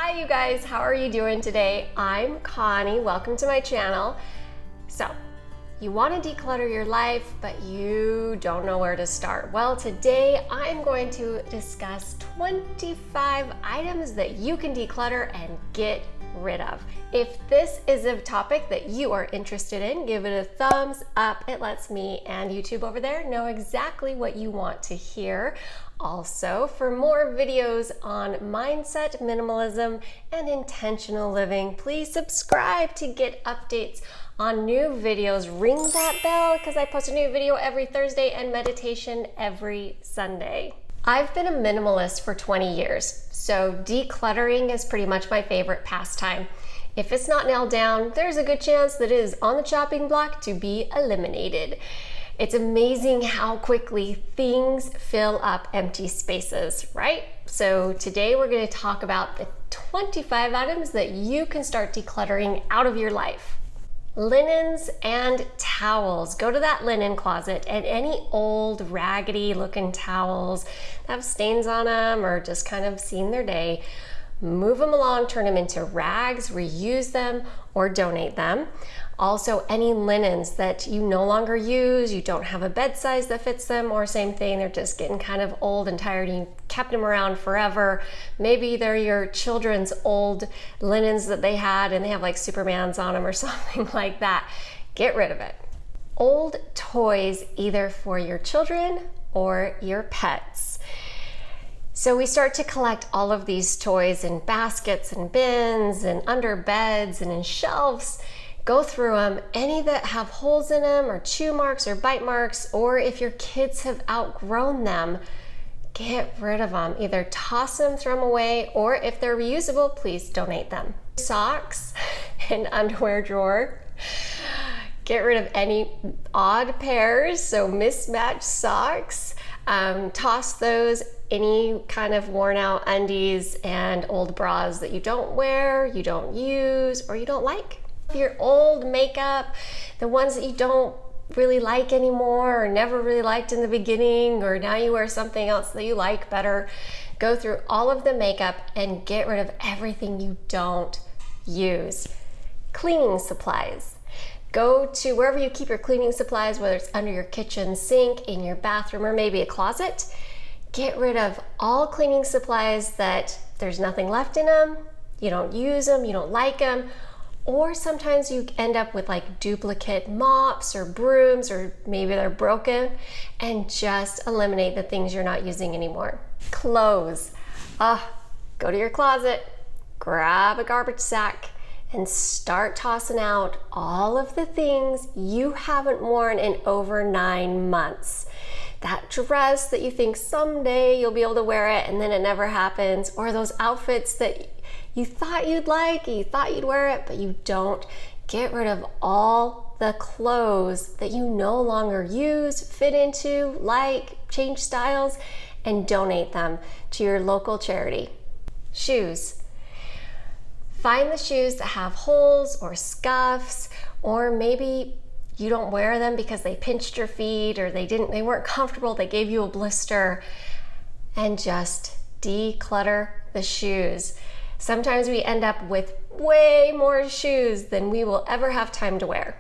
Hi you guys, how are you doing today? I'm Connie, welcome to my channel. So, you want to declutter your life, but you don't know where to start. Well, today I'm going to discuss 25 items that you can declutter and get rid of. If this is a topic that you are interested in, give it a thumbs up. It lets me and YouTube over there know exactly what you want to hear. Also, for more videos on mindset, minimalism, and intentional living, please subscribe to get updates on new videos. Ring that bell because I post a new video every Thursday and meditation every Sunday. I've been a minimalist for 20 years, so decluttering is pretty much my favorite pastime. If it's not nailed down, there's a good chance that it is on the chopping block to be eliminated. It's amazing how quickly things fill up empty spaces, right? So today we're going to talk about the 25 items that you can start decluttering out of your life. Linens and towels. Go to that linen closet and any old raggedy looking towels that have stains on them or just kind of seen their day, move them along, turn them into rags, reuse them, or donate them. Also, any linens that you no longer use, you don't have a bed size that fits them, or same thing, they're just getting kind of old and tired and you kept them around forever. Maybe they're your children's old linens that they had and they have like Supermans on them or something like that. Get rid of it. Old toys, either for your children or your pets. So we start to collect all of these toys in baskets and bins and under beds and in shelves. Go through them, any that have holes in them or chew marks or bite marks, or if your kids have outgrown them, get rid of them. Either toss them, throw them away, or if they're reusable, please donate them. Socks and underwear drawer. Get rid of any odd pairs, so mismatched socks. Toss those, any kind of worn out undies and old bras that you don't wear, you don't use, or you don't like. Your old makeup, the ones that you don't really like anymore or never really liked in the beginning, or now you wear something else that you like better, go through all of the makeup and get rid of everything you don't use. Cleaning supplies. Go to wherever you keep your cleaning supplies, whether it's under your kitchen sink, in your bathroom, or maybe a closet. Get rid of all cleaning supplies that there's nothing left in them, you don't use them, you don't like them, or sometimes you end up with like duplicate mops or brooms, or maybe they're broken, and just eliminate the things you're not using anymore. Clothes. Go to your closet, grab a garbage sack, and start tossing out all of the things you haven't worn in over 9 months. That dress that you think someday you'll be able to wear it and then it never happens, or those outfits that you thought you'd like, you thought you'd wear it, but you don't. Get rid of all the clothes that you no longer use, fit into, like, change styles, and donate them to your local charity. Shoes. Find the shoes that have holes or scuffs, or maybe you don't wear them because they pinched your feet or they weren't comfortable, they gave you a blister, and just declutter the shoes. Sometimes we end up with way more shoes than we will ever have time to wear.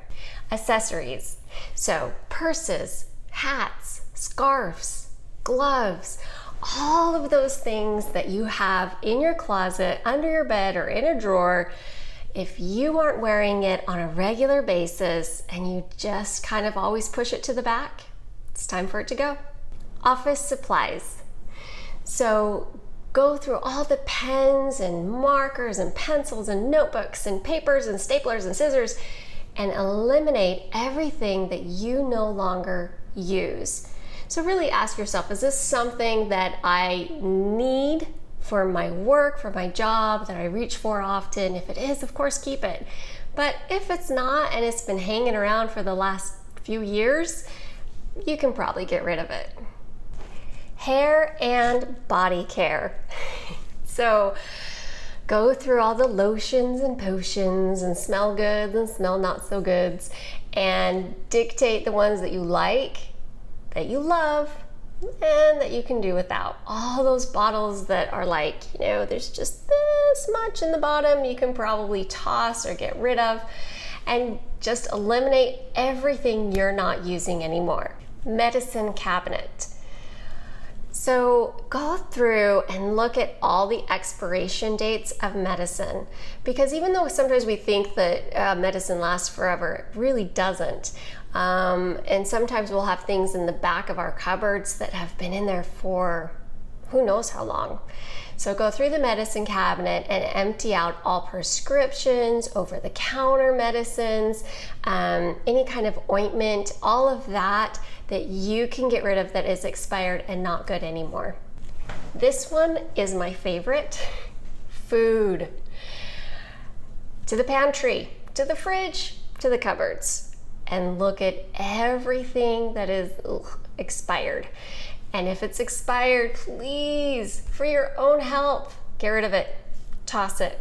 Accessories. So purses, hats, scarves, gloves, all of those things that you have in your closet, under your bed, or in a drawer. If you aren't wearing it on a regular basis and you just kind of always push it to the back, it's time for it to go. Office supplies. So go through all the pens and markers and pencils and notebooks and papers and staplers and scissors and eliminate everything that you no longer use. So really ask yourself, is this something that I need for my work, for my job, that I reach for often? If it is, of course, keep it. But if it's not and it's been hanging around for the last few years, you can probably get rid of it. Hair and body care. So go through all the lotions and potions and smell goods and smell not so goods and dictate the ones that you like, that you love, and that you can do without. All those bottles that are like, there's just this much in the bottom, you can probably toss or get rid of, and just eliminate everything you're not using anymore. Medicine cabinet. So go through and look at all the expiration dates of medicine, because even though sometimes we think that medicine lasts forever, it really doesn't. And sometimes we'll have things in the back of our cupboards that have been in there for who knows how long. So go through the medicine cabinet and empty out all prescriptions, over-the-counter medicines, any kind of ointment, all of that you can get rid of that is expired and not good anymore. This one is my favorite. Food. To the pantry, to the fridge, to the cupboards, and look at everything that is expired. And if it's expired, please, for your own health, get rid of it. Toss it.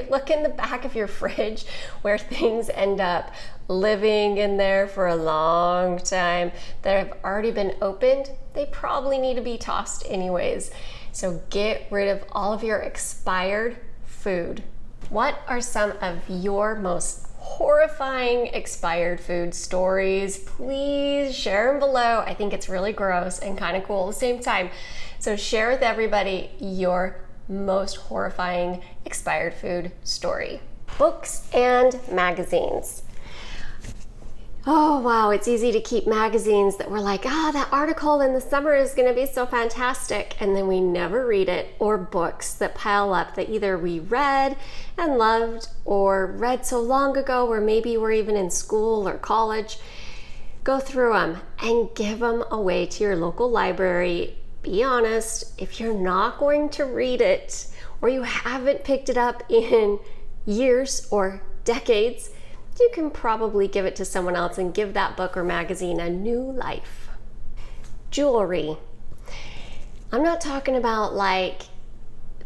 Look in the back of your fridge where things end up living in there for a long time that have already been opened. They probably need to be tossed anyways. So get rid of all of your expired food. What are some of your most horrifying expired food stories? Please share them below. I think it's really gross and kind of cool at the same time. So share with everybody your most horrifying expired food story. Books and magazines. Oh wow, it's easy to keep magazines that we're like, that article in the summer is going to be so fantastic, and then we never read it, or books that pile up that either we read and loved or read so long ago, or maybe we're even in school or college. Go through them and give them away to your local library. Be honest, if you're not going to read it or you haven't picked it up in years or decades, you can probably give it to someone else and give that book or magazine a new life. Jewelry. I'm not talking about like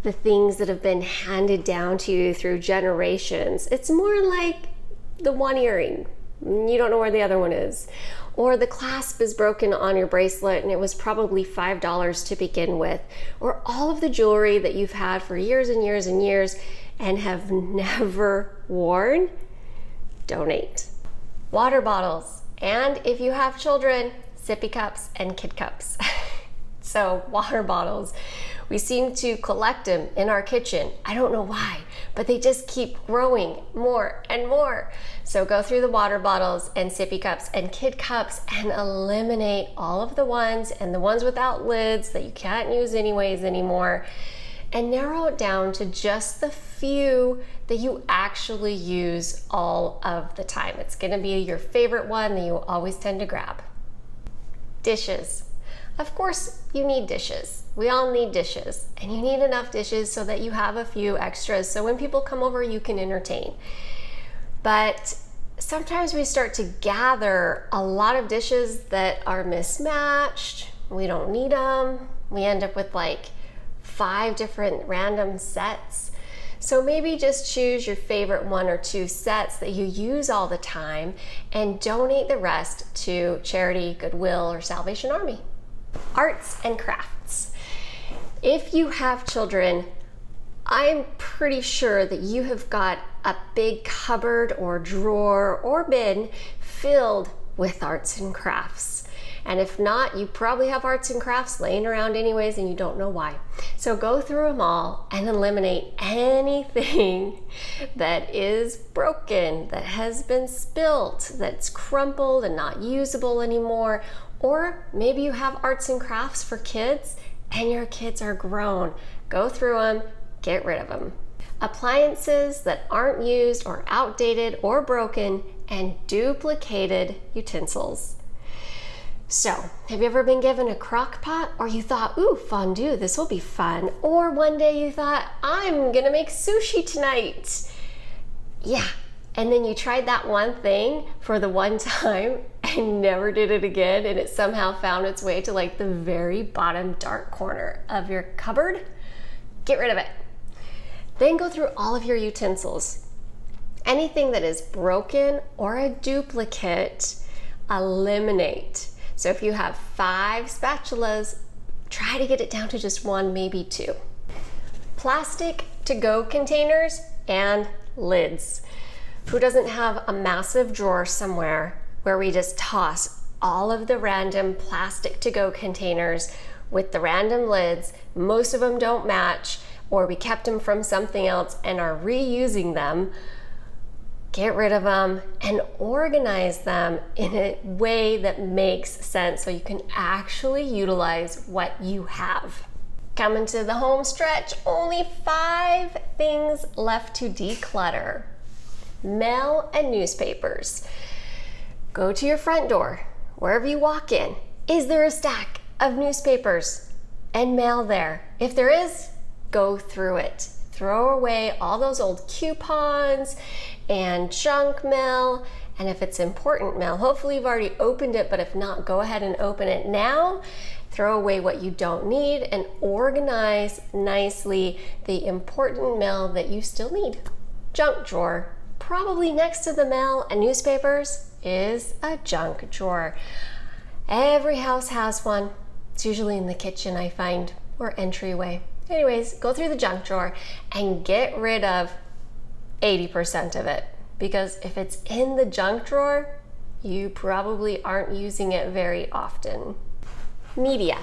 the things that have been handed down to you through generations. It's more like the one earring. You don't know where the other one is. Or the clasp is broken on your bracelet and it was probably $5 to begin with. Or all of the jewelry that you've had for years and years and years and have never worn. Donate. Water bottles, and if you have children, sippy cups and kid cups. So water bottles, we seem to collect them in our kitchen. I don't know why, but they just keep growing more and more. So go through the water bottles and sippy cups and kid cups and eliminate all of the ones and the ones without lids that you can't use anyways anymore, and narrow it down to just the few that you actually use all of the time. It's gonna be your favorite one that you always tend to grab. Dishes. Of course, you need dishes. We all need dishes, and you need enough dishes so that you have a few extras so when people come over, you can entertain. But sometimes we start to gather a lot of dishes that are mismatched. We don't need them. We end up with like 5 different random sets. So maybe just choose your favorite 1 or 2 sets that you use all the time and donate the rest to charity, Goodwill, or Salvation Army. Arts and crafts. If you have children, I'm pretty sure that you have got a big cupboard or drawer or bin filled with arts and crafts. And if not, you probably have arts and crafts laying around anyways and you don't know why. So go through them all and eliminate anything that is broken, that has been spilt, that's crumpled and not usable anymore. Or maybe you have arts and crafts for kids and your kids are grown. Go through them, get rid of them. Appliances that aren't used or outdated or broken, and duplicated utensils. So, have you ever been given a crock pot, or you thought, ooh, fondue, this will be fun, or one day you thought, I'm gonna make sushi tonight. Yeah, and then you tried that one thing for the one time and never did it again, and it somehow found its way to like the very bottom dark corner of your cupboard. Get rid of it. Then go through all of your utensils. Anything that is broken or a duplicate, eliminate. So if you have 5 spatulas, try to get it down to just 1, maybe 2. Plastic to-go containers and lids. Who doesn't have a massive drawer somewhere where we just toss all of the random plastic to-go containers with the random lids? Most of them don't match, or we kept them from something else and are reusing them. Get rid of them and organize them in a way that makes sense so you can actually utilize what you have. Coming to the home stretch, only 5 things left to declutter. Mail and newspapers. Go to your front door, wherever you walk in. Is there a stack of newspapers and mail there? If there is, go through it. Throw away all those old coupons and junk mail. And if it's important mail, hopefully you've already opened it, but if not, go ahead and open it now. Throw away what you don't need and organize nicely the important mail that you still need. Junk drawer. Probably next to the mail and newspapers is a junk drawer. Every house has one. It's usually in the kitchen, I find, or entryway. Anyways, go through the junk drawer and get rid of 80% of it, because if it's in the junk drawer, you probably aren't using it very often. Media.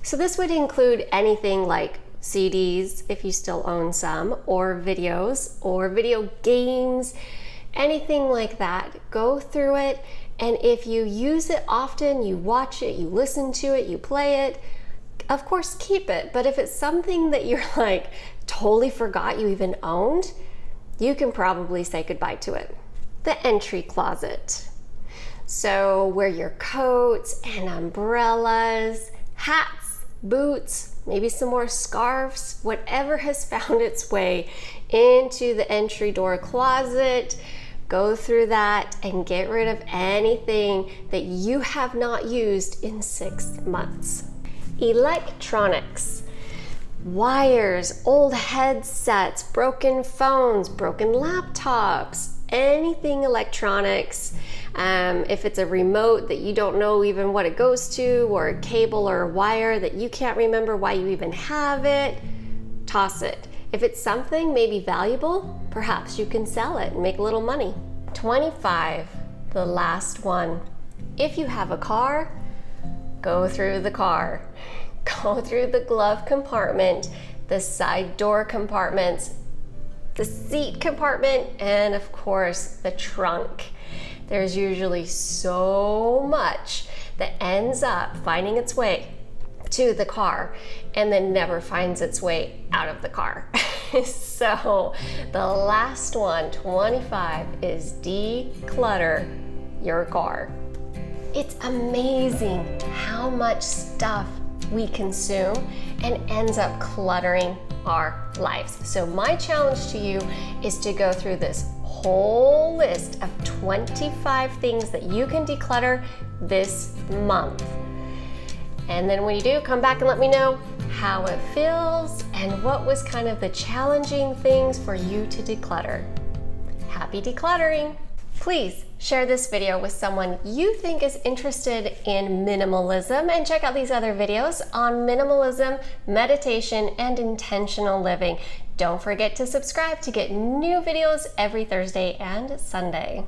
So this would include anything like CDs, if you still own some, or videos, or video games, anything like that. Go through it, and if you use it often, you watch it, you listen to it, you play it, of course keep it. But if it's something that you're like totally forgot you even owned, you can probably say goodbye to it. The entry closet. So where your coats and umbrellas, hats, boots, maybe some more scarves, whatever has found its way into the entry door closet, go through that and get rid of anything that you have not used in 6 months. Electronics. Wires, old headsets, broken phones, broken laptops, anything electronics. If it's a remote that you don't know even what it goes to, or a cable or a wire that you can't remember why you even have it, toss it. If it's something maybe valuable, perhaps you can sell it and make a little money. 25, the last one. If you have a car, go through the car. Go through the glove compartment, the side door compartments, the seat compartment, and of course the trunk. There's usually so much that ends up finding its way to the car and then never finds its way out of the car. So the last one, 25, is declutter your car. It's amazing how much stuff we consume and ends up cluttering our lives. So my challenge to you is to go through this whole list of 25 things that you can declutter this month. And then when you do, come back and let me know how it feels and what was kind of the challenging things for you to declutter. Happy decluttering! Please share this video with someone you think is interested in minimalism, and check out these other videos on minimalism, meditation, and intentional living. Don't forget to subscribe to get new videos every Thursday and Sunday.